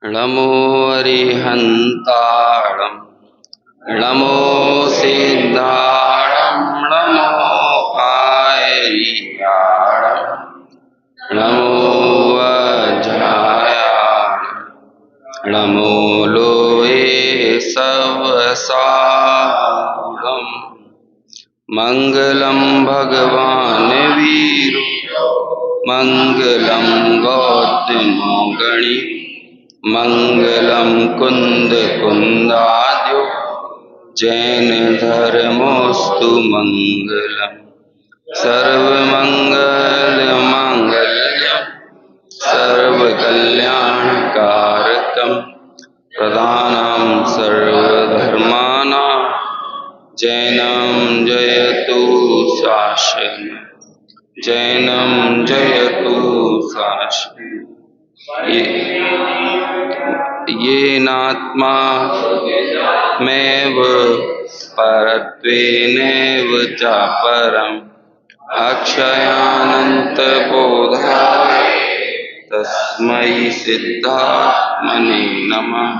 नमो अरिहन्ताणं नमो सिद्धाणं नमो आयर्याणं नमो वज्रायाणं नमो लोये सवसाणं मंगलम भगवान वीरो मंगलम गौतमो गणी मंगलम कुंद कुंदाद्यो जैन धर्मोस्तु मंगलम सर्वमंगल मांगल्यम सर्वकल्याणकारकम प्रधानं सर्वधर्माणां जैनं जयतु शासनम् जैनं जयतु शासनम् येनात्मा मैव परत्वेनैव च परम् अक्षयानन्तबोधाय तस्मै सिद्धात्मने नमः।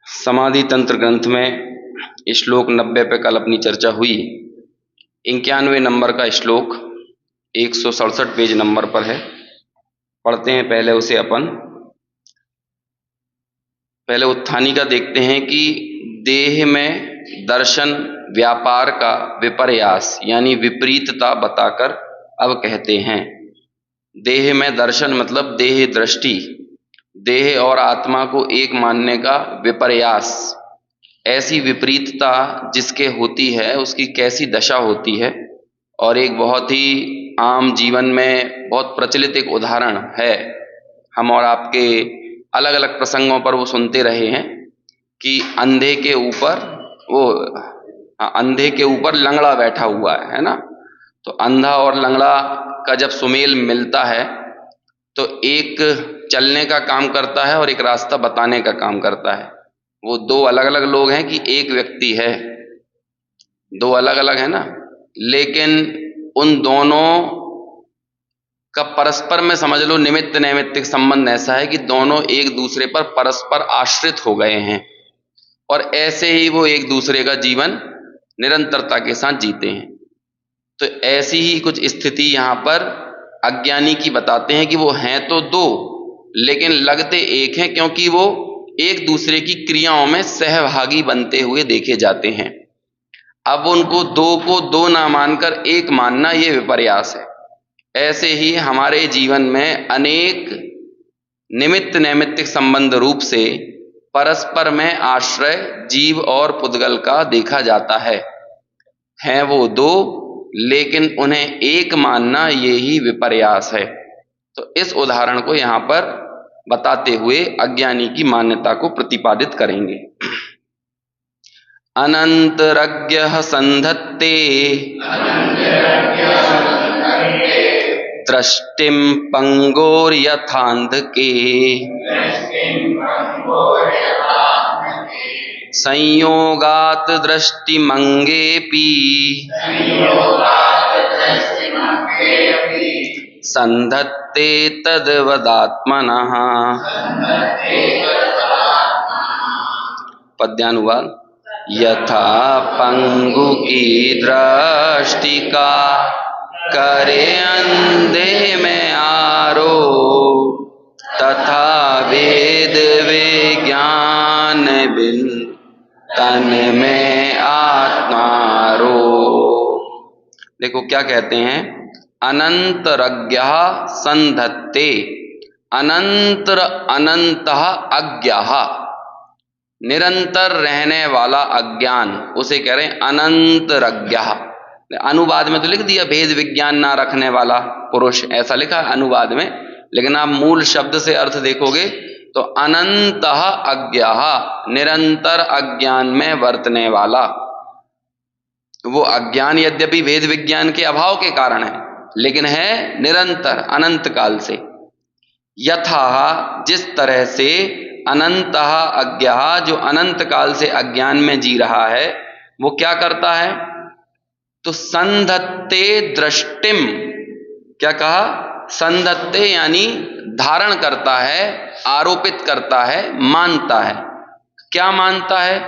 समाधि तंत्र ग्रंथ में श्लोक 90 पे कल अपनी चर्चा हुई। 91 नंबर का श्लोक 167 पेज नंबर पर है। पढ़ते हैं पहले उसे अपन। पहले उत्थानी का देखते हैं कि देह में दर्शन व्यापार का विपर्यास यानी विपरीतता बताकर अब कहते हैं। देह में दर्शन मतलब देह दृष्टि, देह और आत्मा को एक मानने का विपर्यास, ऐसी विपरीतता जिसके होती है उसकी कैसी दशा होती है। और एक बहुत ही आम जीवन में बहुत प्रचलित एक उदाहरण है, हम और आपके अलग अलग प्रसंगों पर वो सुनते रहे हैं कि अंधे के ऊपर लंगड़ा बैठा हुआ है ना। तो अंधा और लंगड़ा का जब सुमेल मिलता है तो एक चलने का काम करता है और एक रास्ता बताने का काम करता है। वो दो अलग अलग लोग हैं कि एक व्यक्ति है, दो अलग अलग है ना, लेकिन उन दोनों का परस्पर में समझ लो निमित्त नैमित्तिक संबंध ऐसा है कि दोनों एक दूसरे पर परस्पर आश्रित हो गए हैं और ऐसे ही वो एक दूसरे का जीवन निरंतरता के साथ जीते हैं। तो ऐसी ही कुछ स्थिति यहाँ पर अज्ञानी की बताते हैं कि वो हैं तो दो लेकिन लगते एक हैं, क्योंकि वो एक दूसरे की क्रियाओं में सहभागी बनते हुए देखे जाते हैं। अब उनको दो को दो ना मानकर एक मानना ये विपर्यास है। ऐसे ही हमारे जीवन में अनेक निमित्त नैमित्तिक संबंध रूप से परस्पर में आश्रय जीव और पुद्गल का देखा जाता है। हैं वो दो लेकिन उन्हें एक मानना ये ही विपर्यास है। तो इस उदाहरण को यहाँ पर बताते हुए अज्ञानी की मान्यता को प्रतिपादित करेंगे। अनंतरज्ञः संधत्ते दृष्टिं पंगोर्यथान्धके संयोगात् दृष्टिमंगेऽपि संधत्ते तद्वदात्मनः। पद्यानुवाद। यथा पंगु की दृष्टि का करे अंधे में आरोप, तथा वेद विज्ञान बिन तन में आत्मारो। देखो क्या कहते हैं, अनंतरज्ञः संधत्ते। अनंतर अनंतः अज्ञः, निरंतर रहने वाला अज्ञान, उसे कह रहे हैं अनंतरज्ञः। अनुवाद में तो लिख दिया भेद विज्ञान ना रखने वाला पुरुष, ऐसा लिखा है अनुवाद में, लेकिन आप मूल शब्द से अर्थ देखोगे तो अनंतः अज्ञः, निरंतर अज्ञान में वर्तने वाला। वो अज्ञान यद्यपि भेद विज्ञान के अभाव के कारण है लेकिन है निरंतर अनंत काल से। यथा, जिस तरह से, अनंतः अज्ञः, जो अनंत काल से अज्ञान में जी रहा है, वो क्या करता है, तो संधत्ते दृष्टिम, क्या कहा, संधत्ते यानी धारण करता है, आरोपित करता है, मानता है। क्या मानता है?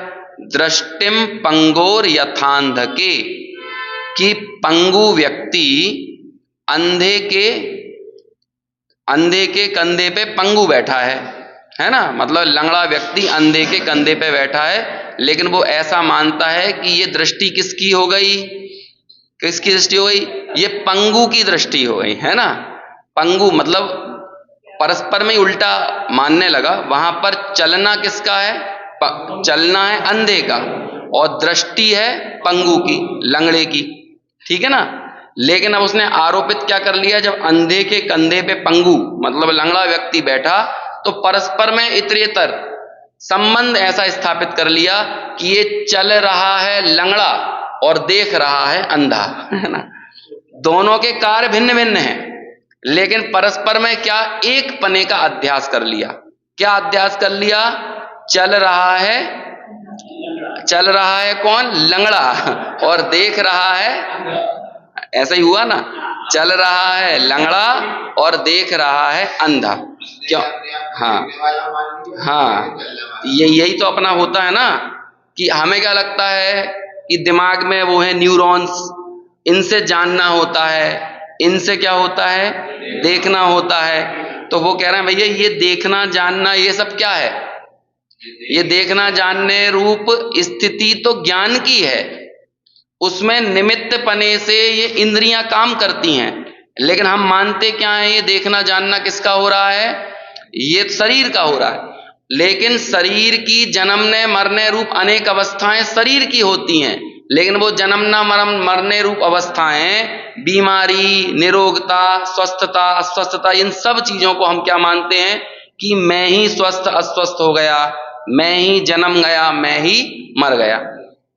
दृष्टिम पंगोर यथांध के, कि पंगु व्यक्ति अंधे के कंधे पे पंगु बैठा है ना, मतलब लंगड़ा व्यक्ति अंधे के कंधे पे बैठा है, लेकिन वो ऐसा मानता है कि ये दृष्टि किसकी हो गई? किसकी दृष्टि हो गई? ये पंगु की दृष्टि हो गई, है ना। पंगु मतलब परस्पर में उल्टा मानने लगा। वहां पर चलना किसका है? चलना है अंधे का, और दृष्टि है पंगु की, लंगड़े की, ठीक है ना। लेकिन अब उसने आरोपित क्या कर लिया? जब अंधे के कंधे पे पंगु मतलब लंगड़ा व्यक्ति बैठा, तो परस्पर में इतरेतर संबंध ऐसा स्थापित कर लिया कि ये चल रहा है लंगड़ा और देख रहा है अंधा, है ना। दोनों के कार्य भिन्न भिन्न हैं, लेकिन परस्पर में क्या? एक पने का अध्यास कर लिया। क्या अध्यास कर लिया? चल रहा है कौन? लंगड़ा, और देख रहा है, ऐसा ही हुआ ना, चल रहा है लंगड़ा और देख रहा है अंधा। क्यों? हाँ, यही तो अपना होता है ना, कि हमें क्या लगता है कि दिमाग में वो है न्यूरॉन्स, इनसे जानना होता है, इनसे क्या होता है? देखना होता है। तो वो कह रहे हैं भैया ये देखना जानना ये सब क्या है? ये देखना जानने रूप स्थिति तो ज्ञान की है, उसमें निमित्त पने से ये इंद्रियां काम करती हैं, लेकिन हम मानते क्या है? ये देखना जानना किसका हो रहा है? ये शरीर का हो रहा है। लेकिन शरीर की जन्मने मरने रूप अनेक अवस्थाएं शरीर की होती हैं, लेकिन वो जन्मना मरने रूप अवस्थाएं, बीमारी, निरोगता, स्वस्थता, अस्वस्थता, इन सब चीजों को हम क्या मानते हैं? कि मैं ही स्वस्थ अस्वस्थ हो गया, मैं ही जन्म गया, मैं ही मर गया।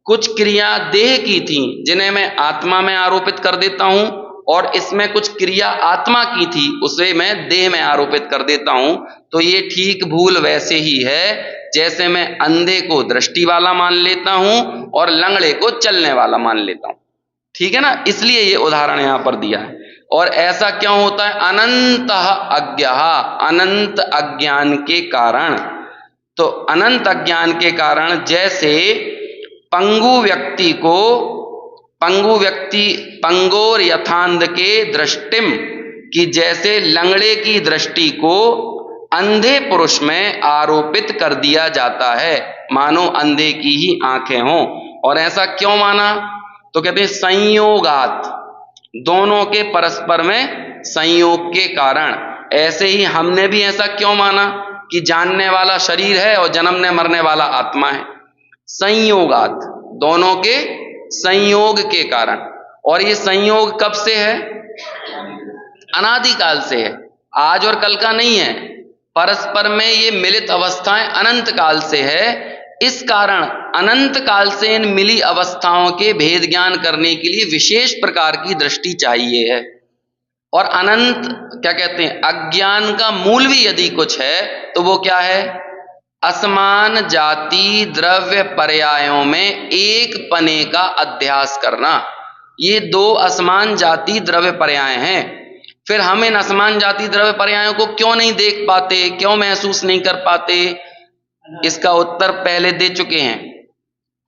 कुछ क्रिया देह की थी जिन्हें मैं आत्मा में आरोपित कर देता हूं, और इसमें कुछ क्रिया आत्मा की थी उसे मैं देह में आरोपित कर देता हूं। तो ये ठीक भूल वैसे ही है जैसे मैं अंधे को दृष्टि वाला मान लेता हूं और लंगड़े को चलने वाला मान लेता हूं, ठीक है ना। इसलिए ये उदाहरण यहां पर दिया है। और ऐसा क्यों होता है? अनंत अज्ञः, अनंत अज्ञान के कारण। तो अनंत अज्ञान के कारण जैसे पंगु व्यक्ति पंगोर यथांध के दृष्टिम, कि जैसे लंगड़े की दृष्टि को अंधे पुरुष में आरोपित कर दिया जाता है, मानो अंधे की ही आंखें हों। और ऐसा क्यों माना? तो कहते हैं संयोगात, दोनों के परस्पर में संयोग के कारण। ऐसे ही हमने भी ऐसा क्यों माना कि जानने वाला शरीर है और जन्मने मरने वाला आत्मा है? संयोगात, दोनों के संयोग के कारण। और ये संयोग कब से है? अनादिकाल से है, आज और कल का नहीं है। परस्पर में ये मिलित अवस्थाएं अनंत काल से है। इस कारण अनंत काल से इन मिली अवस्थाओं के भेद ज्ञान करने के लिए विशेष प्रकार की दृष्टि चाहिए है। और अनंत क्या कहते हैं? अज्ञान का मूल भी यदि कुछ है तो वो क्या है? असमान जाति द्रव्य पर्यायों में एक पने का अध्यास करना। ये दो असमान जाति द्रव्य पर्याय हैं। फिर हम इन असमान जाति द्रव्य पर्यायों को क्यों नहीं देख पाते, क्यों महसूस नहीं कर पाते? इसका उत्तर पहले दे चुके हैं।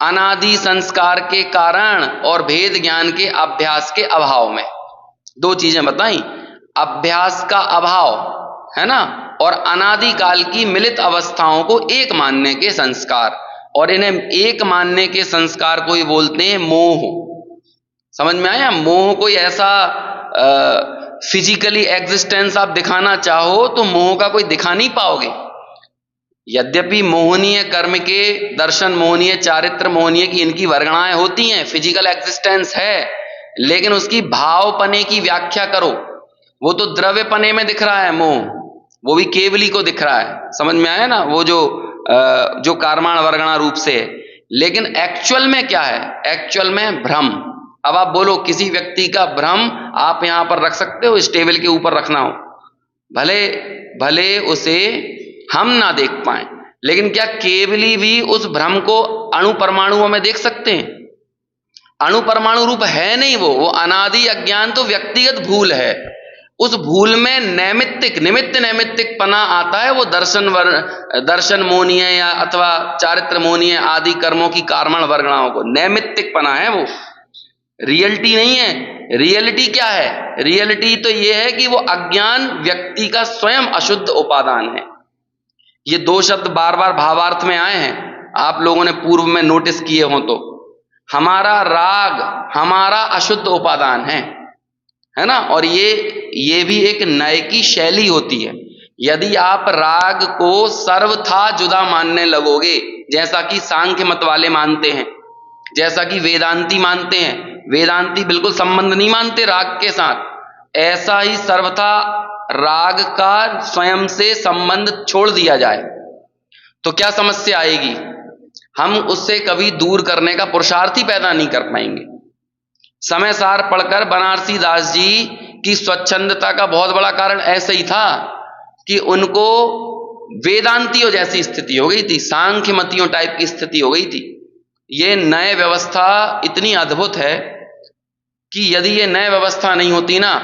अनादि संस्कार के कारण और भेद ज्ञान के अभ्यास के अभाव में। दो चीजें बताई, अभ्यास का अभाव है ना, और अनादिकाल की मिलित अवस्थाओं को एक मानने के संस्कार। और इन्हें एक मानने के संस्कार को ही बोलते हैं मोह। समझ में आया? मोह कोई ऐसा फिजिकली एग्जिस्टेंस आप दिखाना चाहो तो मोह का कोई दिखा नहीं पाओगे। यद्यपि मोहनीय कर्म के दर्शन मोहनीय, चारित्र मोहनीय की इनकी वर्गणाएं होती हैं, फिजिकल एग्जिस्टेंस है, लेकिन उसकी भावपने की व्याख्या करो, वो तो द्रव्यपने में दिख रहा है मोह, वो भी केवली को दिख रहा है। समझ में आया ना? वो जो कार्माण वर्गणा रूप से है। लेकिन एक्चुअल में क्या है? एक्चुअल में भ्रम। अब आप बोलो किसी व्यक्ति का भ्रम आप यहां पर रख सकते हो, इस टेबल के ऊपर रखना हो, भले उसे हम ना देख पाए, लेकिन क्या केवली भी उस भ्रम को अणु परमाणुओं में देख सकते हैं? अणु परमाणु रूप है नहीं वो अनादि अज्ञान तो व्यक्तिगत भूल है। उस भूल में निमित्त पना आता है, वो दर्शन मोनीय या अथवा चारित्र मोनीय आदि कर्मों की कार्मण वर्गणाओं को नैमित्तिक पना है, वो रियलिटी नहीं है। रियलिटी क्या है? रियलिटी तो ये है कि वो अज्ञान व्यक्ति का स्वयं अशुद्ध उपादान है। ये दो शब्द बार बार भावार्थ में आए हैं, आप लोगों ने पूर्व में नोटिस किए हो तो। हमारा राग हमारा अशुद्ध उपादान है ना। और ये भी एक नय की शैली होती है। यदि आप राग को सर्वथा जुदा मानने लगोगे, जैसा कि सांख्य मत वाले मानते हैं, जैसा कि वेदांती मानते हैं, वेदांती बिल्कुल संबंध नहीं मानते राग के साथ, ऐसा ही सर्वथा राग का स्वयं से संबंध छोड़ दिया जाए तो क्या समस्या आएगी? हम उससे कभी दूर करने का पुरुषार्थ ही पैदा नहीं कर पाएंगे। समय सार पढ़कर बनारसी दास जी की स्वच्छंदता का बहुत बड़ा कारण ऐसे ही था कि उनको वेदांतियों जैसी स्थिति हो गई थी, सांख्य मतियों टाइप की स्थिति हो गई थी। ये नए व्यवस्था इतनी अद्भुत है कि यदि ये नए व्यवस्था नहीं होती ना,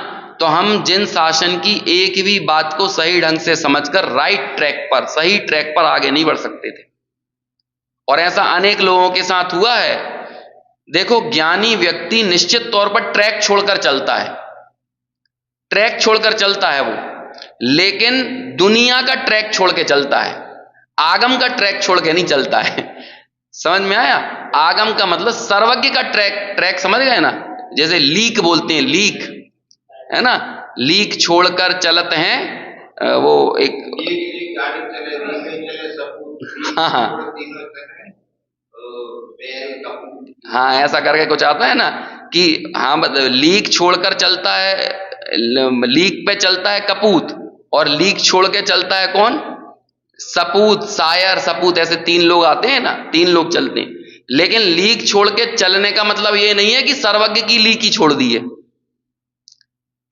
तो हम जिन शासन की एक भी बात को सही ढंग से समझकर सही ट्रैक पर आगे नहीं बढ़ सकते थे। और ऐसा अनेक लोगों के साथ हुआ है। देखो, ज्ञानी व्यक्ति निश्चित तौर पर ट्रैक छोड़कर चलता है वो, लेकिन दुनिया का ट्रैक छोड़ के चलता है, आगम का ट्रैक छोड़ के नहीं चलता है। समझ में आया? आगम का मतलब सर्वज्ञ का ट्रैक समझ गए ना? जैसे लीक बोलते हैं, लीक है ना, लीक छोड़कर चलत हैं वो एक हाँ ऐसा करके कुछ आता है ना कि हाँ लीक छोड़कर चलता है, लीक पे चलता है कपूत, और लीक छोड़ के चलता है कौन? सपूत, सायर, सपूत, ऐसे तीन लोग आते हैं ना, तीन लोग चलते हैं। लेकिन लीक छोड़ के चलने का मतलब ये नहीं है कि सर्वज्ञ की लीक ही छोड़ दी है।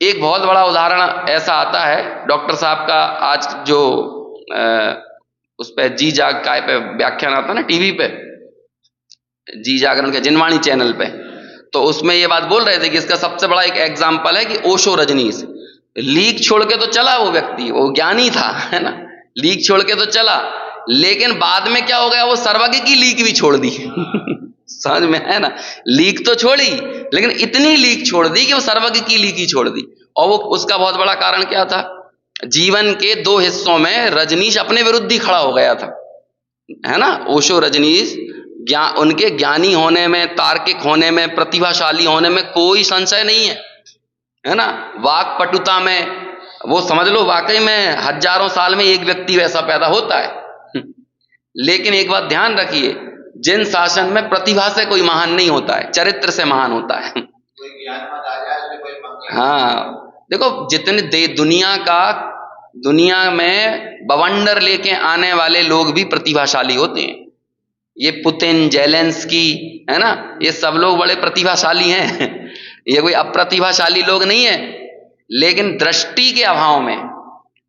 एक बहुत बड़ा उदाहरण ऐसा आता है, डॉक्टर साहब का आज जो उस पे जी जाग काय पे व्याख्यान आता है ना टीवी पे, जी जागरण के जिनवाणी चैनल पे, तो उसमें ये बात बोल रहे थे कि इसका सबसे बड़ा एक एग्जाम्पल है कि ओशो रजनीश लीक छोड़ के तो चला, वो व्यक्ति वो ज्ञानी था, है ना, लीक छोड़ के तो चला, लेकिन बाद में क्या हो गया, वो सर्वज्ञ की लीक भी छोड़ दी। समझ में है ना? लीक तो छोड़ी, लेकिन इतनी लीक छोड़ दी कि वो सर्वज्ञ की लीक ही छोड़ दी। और वो उसका बहुत बड़ा कारण क्या था? जीवन के दो हिस्सों में रजनीश अपने विरुद्ध ही खड़ा हो गया था, है ना। ओशो रजनीश उनके ज्ञानी होने में, तार्किक होने में, प्रतिभाशाली होने में कोई संशय नहीं है ना। वाक पटुता में वो समझ लो वाकई में हजारों साल में एक व्यक्ति वैसा पैदा होता है। लेकिन एक बात ध्यान रखिए, जिन शासन में प्रतिभा से कोई महान नहीं होता है, चरित्र से महान होता है। हाँ देखो, जितने दुनिया में बवंडर लेके आने वाले लोग भी प्रतिभाशाली होते हैं। ये पुतिन, जेलेंस्की, है ना, ये सब लोग बड़े प्रतिभाशाली हैं। ये कोई अप्रतिभाशाली लोग नहीं है, लेकिन दृष्टि के अभाव में,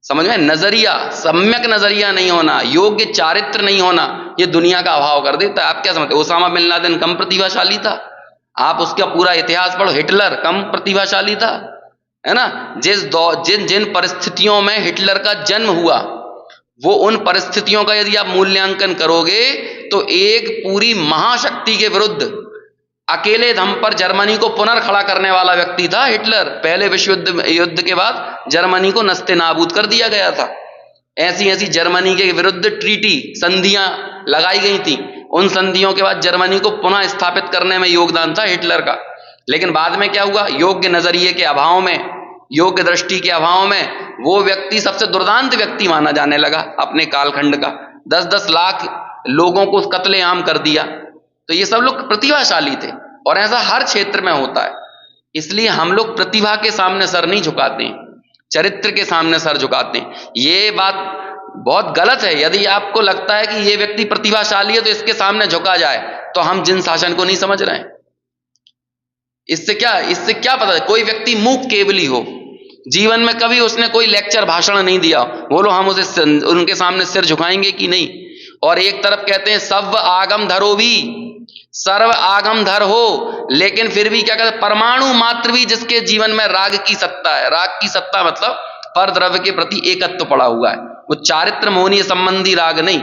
समझ में, नजरिया, सम्यक नजरिया नहीं होना, योग्य चारित्र नहीं होना, ये दुनिया का अभाव कर देता है। आप क्या समझते? ओसामा बिन लादेन कम प्रतिभाशाली था? आप उसका पूरा इतिहास पढ़ो, हिटलर कम प्रतिभाशाली था, है ना। जिन परिस्थितियों में हिटलर का जन्म हुआ, वो उन परिस्थितियों का यदि आप मूल्यांकन करोगे तो एक पूरी महाशक्ति के विरुद्ध अकेले दम पर जर्मनी को पुनर्खड़ा करने वाला व्यक्ति था हिटलर। पहले विश्व युद्ध के बाद जर्मनी को नस्ते नाबूद कर दिया गया था। ऐसी जर्मनी के विरुद्ध ट्रीटी, संधियां लगाई गई थी। उन संधियों के बाद जर्मनी को पुनः स्थापित करने में योगदान था हिटलर का। लेकिन बाद में क्या हुआ? योग्य नजरिए के अभाव में, योग्य दृष्टि के अभाव में वो व्यक्ति सबसे दुर्दांत व्यक्ति माना जाने लगा अपने कालखंड का। 10-10 लाख लोगों को कत्लेआम कर दिया। तो ये सब लोग प्रतिभाशाली थे, और ऐसा हर क्षेत्र में होता है। इसलिए हम लोग प्रतिभा के सामने सर नहीं झुकाते हैं, चरित्र के सामने सर झुकाते हैं। ये बात बहुत गलत है। यदि आपको लगता है कि ये व्यक्ति प्रतिभाशाली है तो इसके सामने झुका जाए, तो हम जिन शासन को नहीं समझ रहे हैं। इससे क्या पता है? कोई व्यक्ति मूक केवली हो, जीवन में कभी उसने कोई लेक्चर भाषण नहीं दिया, बोलो हम उनके सामने सिर झुकाएंगे कि नहीं? और एक तरफ कहते हैं सव्व आगम धरो भी, सर्व आगम धर हो, लेकिन फिर भी क्या कहते, परमाणु मात्र भी जिसके जीवन में राग की सत्ता है, राग की सत्ता मतलब पर द्रव्य के प्रति एकत्व पड़ा हुआ है, वो चारित्र मोहनीय संबंधी राग नहीं,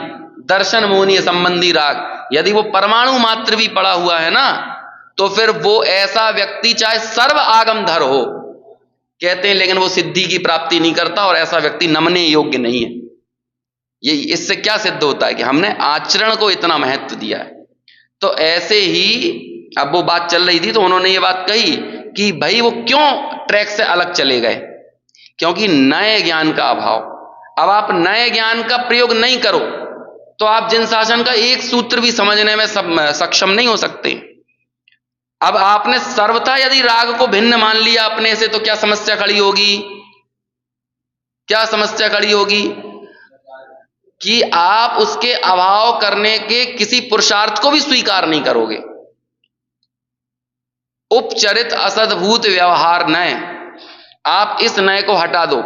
दर्शन मोहनीय संबंधी राग, यदि वो परमाणु मात्र भी पड़ा हुआ है ना, तो फिर वो ऐसा व्यक्ति चाहे सर्व आगम धर हो, कहते हैं, लेकिन वो सिद्धि की प्राप्ति नहीं करता और ऐसा व्यक्ति नमने योग्य नहीं है। ये इससे क्या सिद्ध होता है कि हमने आचरण को इतना महत्व दिया है। तो ऐसे ही अब वो बात चल रही थी, तो उन्होंने ये बात कही कि भाई वो क्यों ट्रैक से अलग चले गए, क्योंकि नए ज्ञान का अभाव। अब आप नए ज्ञान का प्रयोग नहीं करो तो आप जिन शासन का एक सूत्र भी समझने में सक्षम नहीं हो सकते। अब आपने सर्वथा यदि राग को भिन्न मान लिया अपने से, तो क्या समस्या खड़ी होगी, क्या समस्या खड़ी होगी कि आप उसके अभाव करने के किसी पुरुषार्थ को भी स्वीकार नहीं करोगे। उपचरित असद्भूत व्यवहार नय, आप इस नय को हटा दो,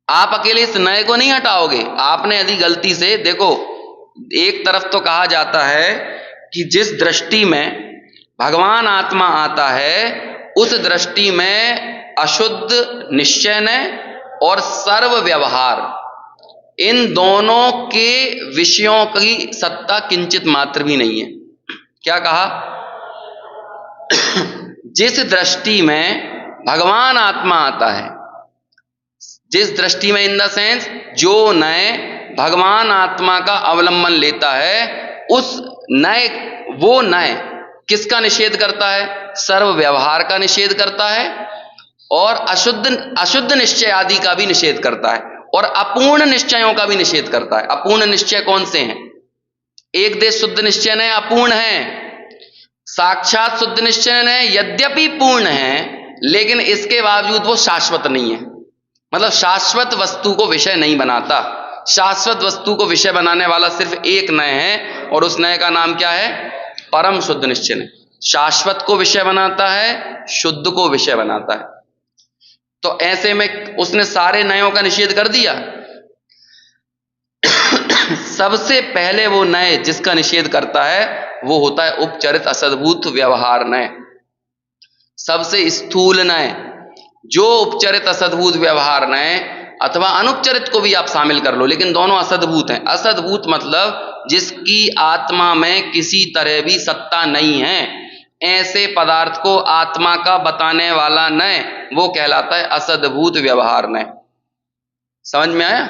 आप अकेले इस नय को नहीं हटाओगे। आपने यदि गलती से देखो, एक तरफ तो कहा जाता है कि जिस दृष्टि में भगवान आत्मा आता है उस दृष्टि में अशुद्ध निश्चय नय और सर्व व्यवहार, इन दोनों के विषयों की सत्ता किंचित मात्र भी नहीं है। क्या कहा, जिस दृष्टि में भगवान आत्मा आता है, जिस दृष्टि में इन द सेंस जो नय भगवान आत्मा का अवलंबन लेता है, उस नय, वो नय किसका निषेध करता है, सर्व व्यवहार का निषेध करता है और अशुद्ध निश्चय आदि का भी निषेध करता है और अपूर्ण निश्चयों का भी निषेध करता है। अपूर्ण निश्चय कौन से हैं, एक देश शुद्ध निश्चय है, अपूर्ण है। साक्षात शुद्ध निश्चय है यद्यपि पूर्ण है, लेकिन इसके बावजूद वो शाश्वत नहीं है, मतलब शाश्वत वस्तु को विषय नहीं बनाता। शाश्वत वस्तु को विषय बनाने वाला सिर्फ एक नय है और उस नय का नाम क्या है, परम शुद्ध निश्चय। शाश्वत को विषय बनाता है, शुद्ध को विषय बनाता है। तो ऐसे में उसने सारे नयों का निषेध कर दिया। सबसे पहले वो नय जिसका निषेध करता है वो होता है उपचरित असद्भूत व्यवहार नय, सबसे स्थूल नय। जो उपचरित असद्भूत व्यवहार नय अथवा अनुपचरित को भी आप शामिल कर लो, लेकिन दोनों असद्भूत हैं। असद्भूत मतलब जिसकी आत्मा में किसी तरह भी सत्ता नहीं है, ऐसे पदार्थ को आत्मा का बताने वाला नय, वो कहलाता है असद्भूत व्यवहार नय। समझ में आया,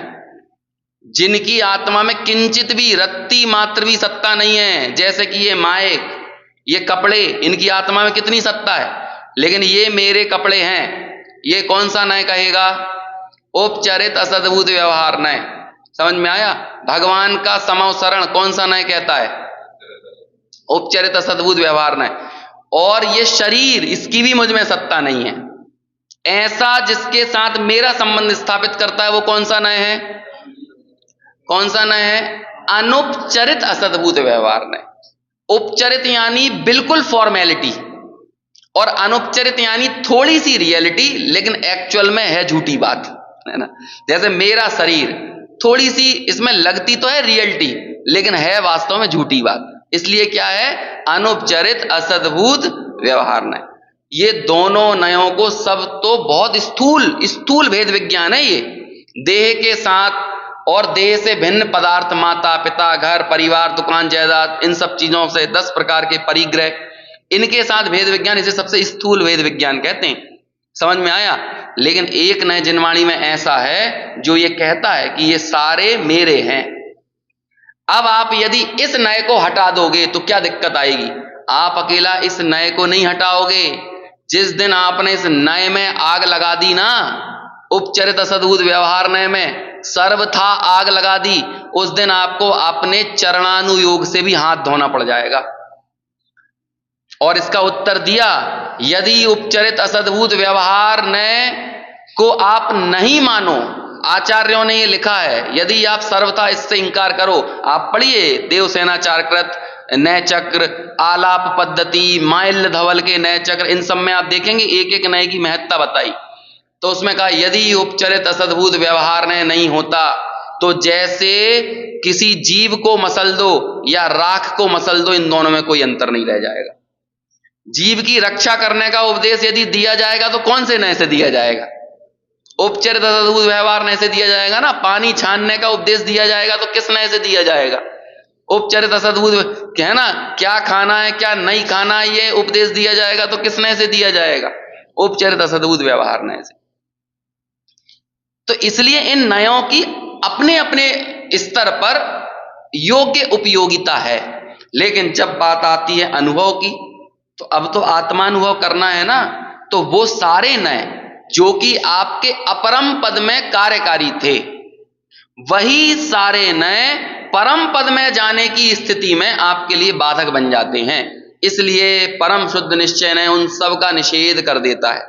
जिनकी आत्मा में किंचित भी रत्ती मात्र भी सत्ता नहीं है, जैसे कि ये माइक, ये कपड़े, इनकी आत्मा में कितनी सत्ता है, लेकिन ये मेरे कपड़े हैं, ये कौन सा नय कहेगा, उपचरित असद्भूत व्यवहार नय। समझ में आया। भगवान का समवसरण कौन सा नय कहता है, उपचरित असद्भूत व्यवहार नय। और ये शरीर, इसकी भी मुझ में सत्ता नहीं है, ऐसा जिसके साथ मेरा संबंध स्थापित करता है वो कौन सा नय है, कौन सा नय है, अनुपचरित असद्भूत व्यवहार नय। उपचरित यानी बिल्कुल फॉर्मेलिटी और अनुपचरित यानी थोड़ी सी रियलिटी, लेकिन एक्चुअल में है झूठी बात, है ना। जैसे मेरा शरीर, थोड़ी सी इसमें लगती तो है रियलिटी, लेकिन है वास्तव में झूठी बात। इसलिए क्या है, अनुपचरित असद्भूत व्यवहार नय। ये दोनों नयों को, सब तो बहुत स्थूल भेद विज्ञान है ये। देह के साथ और देह से भिन्न पदार्थ, माता पिता, घर परिवार, दुकान जायदाद, इन सब चीजों से 10 प्रकार के परिग्रह, इनके साथ भेद विज्ञान, इसे सबसे स्थूल भेद विज्ञान कहते हैं। समझ में आया। लेकिन एक नय जिनवाणी में ऐसा है जो ये कहता है कि ये सारे मेरे हैं। अब आप यदि इस नय को हटा दोगे तो क्या दिक्कत आएगी, आप अकेला इस नय को नहीं हटाओगे। जिस दिन आपने इस नय में आग लगा दी ना, उपचरित असद्भूत व्यवहार नय में सर्वथा आग लगा दी, उस दिन आपको अपने चरणानुयोग से भी हाथ धोना पड़ जाएगा। और इसका उत्तर दिया, यदि उपचरित असद्भूत व्यवहार नय को आप नहीं मानो, आचार्यों ने ये लिखा है, यदि आप सर्वथा इससे इंकार करो, आप पढ़िए देवसेनाचार्यकृत नय चक्र, आलाप पद्धति, माल्य धवल के नय चक्र, इन सब में आप देखेंगे एक एक नय की महत्ता बताई। तो उसमें कहा यदि उपचरित असद्भूत व्यवहार नय नहीं होता, तो जैसे किसी जीव को मसल दो या राख को मसल दो, इन दोनों में कोई अंतर नहीं रह जाएगा। जीव की रक्षा करने का उपदेश यदि दिया जाएगा तो कौन से नय से दिया जाएगा? उपचरित सद्बुद्ध व्यवहार नय से दिया जाएगा ना। पानी छानने का उपदेश दिया जाएगा तो किस नय से दिया जाएगा? उपचरित सद्बुद्ध है ना। क्या खाना है क्या नहीं खाना है ये उपदेश दिया जाएगा तो किस नय से दिया जाएगा? उपचरित सद्बुद्ध व्यवहार नय से। तो इसलिए इन नयों की अपने अपने स्तर पर योग्य उपयोगिता है। लेकिन जब बात आती है अनुभव की, तो अब तो आत्मानुभव करना है ना, तो वो सारे नय जो कि आपके अपरम पद में कार्यकारी थे, वही सारे नय परम पद में जाने की स्थिति में आपके लिए बाधक बन जाते हैं। इसलिए परम शुद्ध निश्चय ने उन सब का निषेध कर देता है।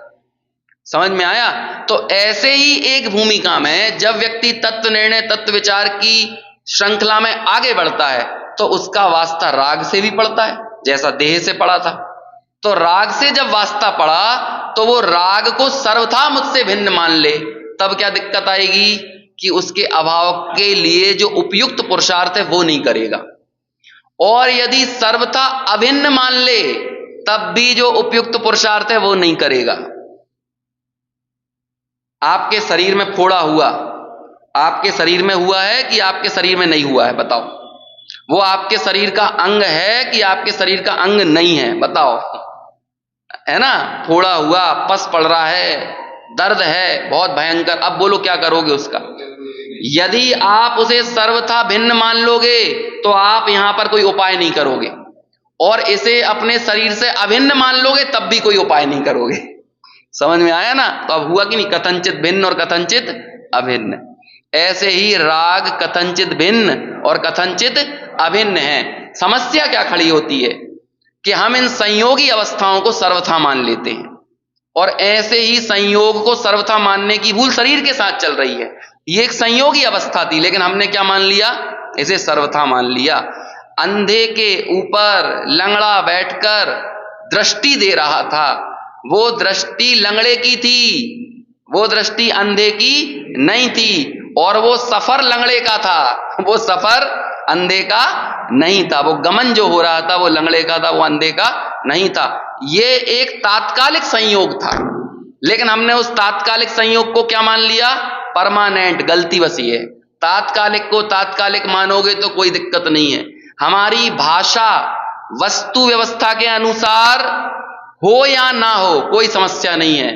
समझ में आया? तो ऐसे ही एक भूमिका में जब व्यक्ति तत्व निर्णय तत्व विचार की श्रृंखला में आगे बढ़ता है तो उसका वास्ता राग से भी पड़ता है, जैसा देह से पड़ा था। तो राग से जब वास्ता पड़ा तो वो राग को सर्वथा मुझसे भिन्न मान ले, तब क्या दिक्कत आएगी कि उसके अभाव के लिए जो उपयुक्त पुरुषार्थ है वो नहीं करेगा। और यदि सर्वथा अभिन्न मान ले तब भी जो उपयुक्त पुरुषार्थ है वो नहीं करेगा। आपके शरीर में फोड़ा हुआ आपके शरीर में हुआ है कि आपके शरीर में नहीं हुआ है? बताओ। वो आपके शरीर का अंग है कि आपके शरीर का अंग नहीं है? बताओ, है ना। फोड़ा हुआ, पस पड़ रहा है, दर्द है बहुत भयंकर। अब बोलो क्या करोगे उसका? यदि आप उसे सर्वथा भिन्न मान लोगे तो आप यहां पर कोई उपाय नहीं करोगे, और इसे अपने शरीर से अभिन्न मान लोगे तब भी कोई उपाय नहीं करोगे। समझ में आया ना? तो अब हुआ कि नहीं, कथनचित भिन्न और कथनचित अभिन्न। ऐसे ही राग कथनचित भिन्न और कथनचित अभिन्न है। समस्या क्या खड़ी होती है कि हम इन संयोगी अवस्थाओं को सर्वथा मान लेते हैं, और ऐसे ही संयोग को सर्वथा मानने की भूल शरीर के साथ चल रही है। ये एक संयोगी अवस्था थी, लेकिन हमने क्या मान लिया? इसे सर्वथा मान लिया। अंधे के ऊपर लंगड़ा बैठकर दृष्टि दे रहा था, वो दृष्टि लंगड़े की थी, वो दृष्टि अंधे की नहीं थी, और वो सफर लंगड़े का था, वो सफर अंधे का नहीं था। वो गमन जो हो रहा था वो लंगड़े का था, वो अंधे का नहीं था। ये एक तात्कालिक संयोग था, लेकिन हमने उस तात्कालिक संयोग को क्या मान लिया? परमानेंट। गलती बस ये है, तात्कालिक को तात्कालिक मानोगे तो कोई दिक्कत नहीं है। हमारी भाषा वस्तु व्यवस्था के अनुसार हो या ना हो कोई समस्या नहीं है,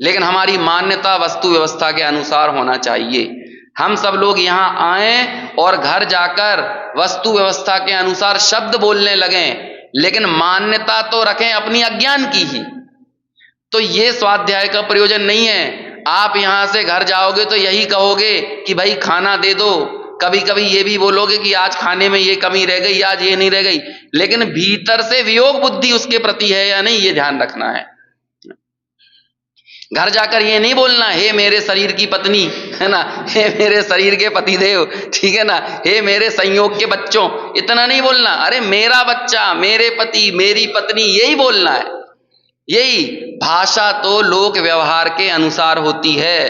लेकिन हमारी मान्यता वस्तु व्यवस्था के अनुसार होना चाहिए। हम सब लोग यहां आए और घर जाकर वस्तु व्यवस्था के अनुसार शब्द बोलने लगें, लेकिन मान्यता तो रखें अपनी अज्ञान की ही। तो ये स्वाध्याय का प्रयोजन नहीं है। आप यहां से घर जाओगे तो यही कहोगे कि भाई खाना दे दो, कभी कभी ये भी बोलोगे कि आज खाने में ये कमी रह गई, आज ये नहीं रह गई, लेकिन भीतर से वियोग बुद्धि उसके प्रति है या नहीं, ये ध्यान रखना है। घर जाकर ये नहीं बोलना हे मेरे शरीर की पत्नी, है ना, हे मेरे शरीर के पतिदेव, ठीक है ना, हे मेरे संयोग के बच्चों, इतना नहीं बोलना। अरे मेरा बच्चा, मेरे पति, मेरी पत्नी, यही बोलना है। यही भाषा तो लोक व्यवहार के अनुसार होती है,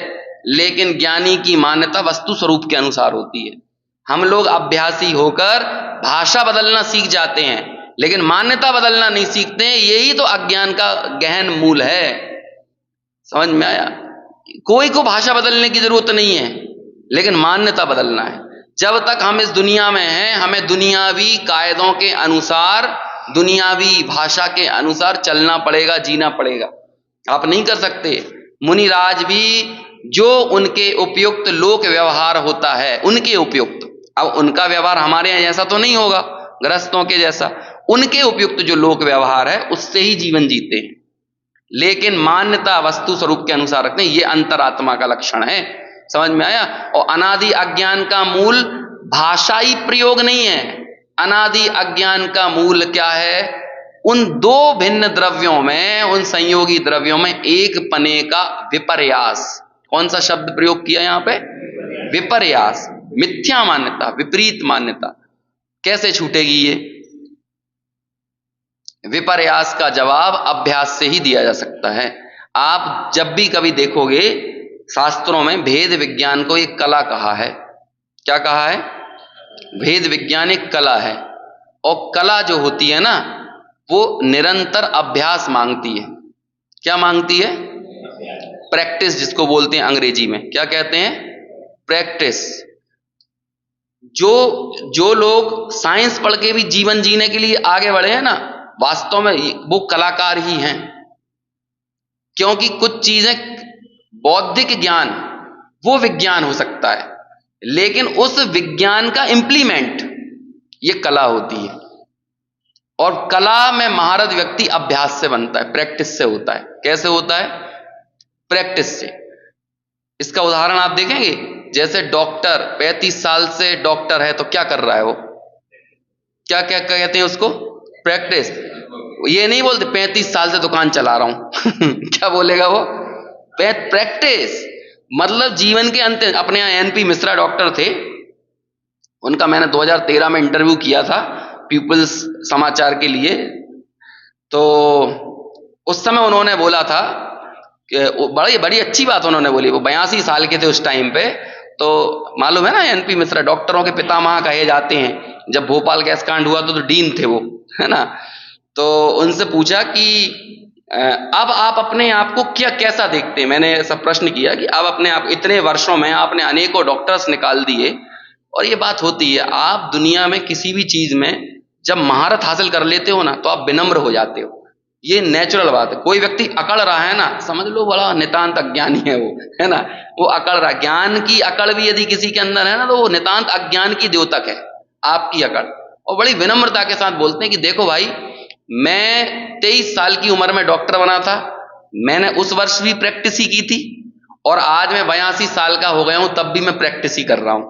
लेकिन ज्ञानी की मान्यता वस्तु स्वरूप के अनुसार होती है। हम लोग अभ्यासी होकर भाषा बदलना सीख जाते हैं, लेकिन मान्यता बदलना नहीं सीखते हैं। यही तो अज्ञान का गहन मूल है। समझ में आया? कोई को भाषा बदलने की जरूरत नहीं है, लेकिन मान्यता बदलना है। जब तक हम इस दुनिया में हैं, हमें दुनियावी कायदों के अनुसार, दुनियावी भाषा के अनुसार चलना पड़ेगा, जीना पड़ेगा। आप नहीं कर सकते। मुनिराज भी जो उनके उपयुक्त लोक व्यवहार होता है, उनके उपयुक्त, अब उनका व्यवहार हमारे यहाँ जैसा तो नहीं होगा, गृहस्थों के जैसा, उनके उपयुक्त जो लोक व्यवहार है उससे ही जीवन जीते हैं, लेकिन मान्यता वस्तु स्वरूप के अनुसार रखते हैं। ये अंतरात्मा का लक्षण है। समझ में आया? और अनादि अज्ञान का मूल भाषाई प्रयोग नहीं है। अनादि अज्ञान का मूल क्या है? उन दो भिन्न द्रव्यों में, उन संयोगी द्रव्यों में एक पने का विपर्यास। कौन सा शब्द प्रयोग किया यहां पे? विपर्यास। मिथ्या मान्यता, विपरीत मान्यता। कैसे छूटेगी ये? विपर्यास का जवाब अभ्यास से ही दिया जा सकता है। आप जब भी कभी देखोगे शास्त्रों में भेद विज्ञान को एक कला कहा है, क्या कहा है? भेद विज्ञान एक कला है, और कला जो होती है ना, वो निरंतर अभ्यास मांगती है। क्या मांगती है? प्रैक्टिस, जिसको बोलते हैं अंग्रेजी में, क्या कहते हैं? प्रैक्टिस। जो जो लोग साइंस पढ़ के भी जीवन जीने के लिए आगे बढ़े हैं ना, वास्तव में वो कलाकार ही हैं। क्योंकि कुछ चीजें, बौद्धिक ज्ञान वो विज्ञान हो सकता है, लेकिन उस विज्ञान का इंप्लीमेंट ये कला होती है। और कला में महारत व्यक्ति अभ्यास से बनता है, प्रैक्टिस से होता है। कैसे होता है? प्रैक्टिस से। इसका उदाहरण आप देखेंगे, जैसे डॉक्टर 35 साल से डॉक्टर है, तो क्या कर रहा है वो? क्या क्या कहते हैं उसको? प्रैक्टिस। ये नहीं बोलते 35 साल से दुकान चला रहा हूं क्या बोलेगा वो? प्रैक्टिस। मतलब जीवन के अंत। अपने यहाँ एनपी मिश्रा डॉक्टर थे, उनका मैंने 2013 में इंटरव्यू किया था पीपल्स समाचार के लिए। तो उस समय उन्होंने बोला था कि बड़ी बड़ी अच्छी बात उन्होंने बोली। वो 82 साल के थे उस टाइम पे। तो मालूम है ना, एनपी मिश्रा डॉक्टरों के पितामह कहे जाते हैं। जब भोपाल गैस कांड हुआ तो डीन थे वो, है ना। तो उनसे पूछा कि अब आप अपने आप को क्या कैसा देखते हैं? मैंने ऐसा प्रश्न किया कि अब अपने आप, इतने वर्षों में आपने अनेकों डॉक्टर्स निकाल दिए, और ये बात होती है, आप दुनिया में किसी भी चीज में जब महारत हासिल कर लेते हो ना, तो आप विनम्र हो जाते हो। ये नेचुरल बात है। कोई व्यक्ति अकड़ रहा है ना, समझ लो बड़ा नितांत अज्ञानी है वो, है ना। वो अकड़ रहा, ज्ञान की अकड़ भी यदि किसी के अंदर है ना, तो वो नितांत अज्ञान की द्योतक है, आपकी अकड़। और बड़ी विनम्रता के साथ बोलते हैं कि देखो भाई, मैं 23 साल की उम्र में डॉक्टर बना था, मैंने उस वर्ष भी प्रैक्टिस ही की थी, और आज मैं 82 साल का हो गया हूं, तब भी मैं प्रैक्टिस ही कर रहा हूं।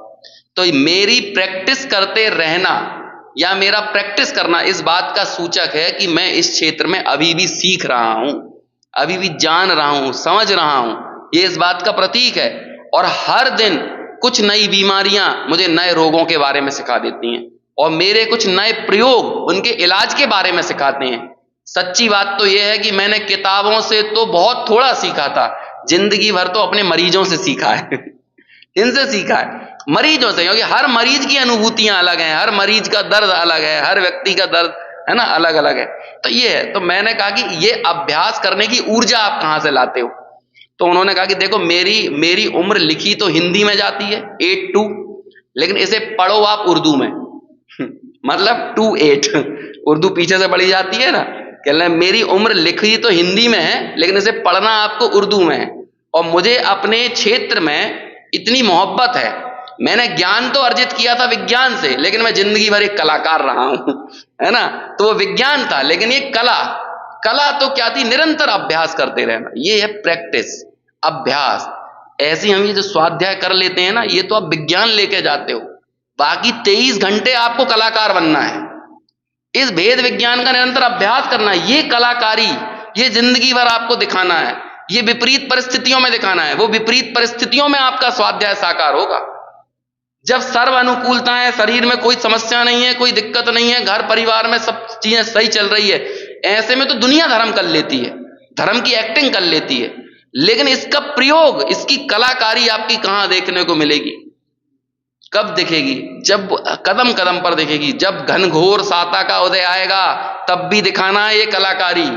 तो मेरी प्रैक्टिस करते रहना या मेरा प्रैक्टिस करना इस बात का सूचक है कि मैं इस क्षेत्र में अभी भी सीख रहा हूं, अभी भी जान रहा हूं, समझ रहा हूं। ये इस बात का प्रतीक है। और हर दिन कुछ नई बीमारियां मुझे नए रोगों के बारे में सिखा देती हैं, और मेरे कुछ नए प्रयोग उनके इलाज के बारे में सिखाते हैं। सच्ची बात तो यह है कि मैंने किताबों से तो बहुत थोड़ा सीखा था, जिंदगी भर तो अपने मरीजों से सीखा है इनसे सीखा है, मरीजों से। क्योंकि हर मरीज की अनुभूतियां अलग हैं, हर मरीज का दर्द अलग है, हर व्यक्ति का दर्द है ना अलग अलग है। तो ये है। तो मैंने कहा कि ये अभ्यास करने की ऊर्जा आप कहां से लाते हो? तो उन्होंने कहा कि देखो, मेरी उम्र लिखी तो हिंदी में जाती है 82, लेकिन इसे पढ़ो आप उर्दू में मतलब 28 उर्दू पीछे से पढ़ी जाती है ना। कह रहे मेरी उम्र लिखी तो हिंदी में है, लेकिन इसे पढ़ना आपको उर्दू में है। और मुझे अपने क्षेत्र में इतनी मोहब्बत है, मैंने ज्ञान तो अर्जित किया था विज्ञान से, लेकिन मैं जिंदगी भर एक कलाकार रहा हूं है ना। तो वो विज्ञान था, लेकिन ये कला तो क्या थी? निरंतर अभ्यास करते रहना। ये है प्रैक्टिस, अभ्यास। ऐसे हम ये जो स्वाध्याय कर लेते हैं ना, ये तो आप विज्ञान लेके जाते हो, बाकी 23 घंटे आपको कलाकार बनना है। इस भेद विज्ञान का निरंतर अभ्यास करना है। ये कलाकारी, ये जिंदगी भर आपको दिखाना है, ये विपरीत परिस्थितियों में दिखाना है। वो विपरीत परिस्थितियों में आपका स्वाध्याय साकार होगा। जब सर्व अनुकूलता है, शरीर में कोई समस्या नहीं है, कोई दिक्कत नहीं है, घर परिवार में सब चीजें सही चल रही है, ऐसे में तो दुनिया धर्म कर लेती है, धर्म की एक्टिंग कर लेती है। लेकिन इसका प्रयोग, इसकी कलाकारी आपकी कहां देखने को मिलेगी? कब दिखेगी? जब कदम कदम पर दिखेगी। जब घनघोर साता का उदय आएगा, तब भी दिखाना है ये कलाकारी,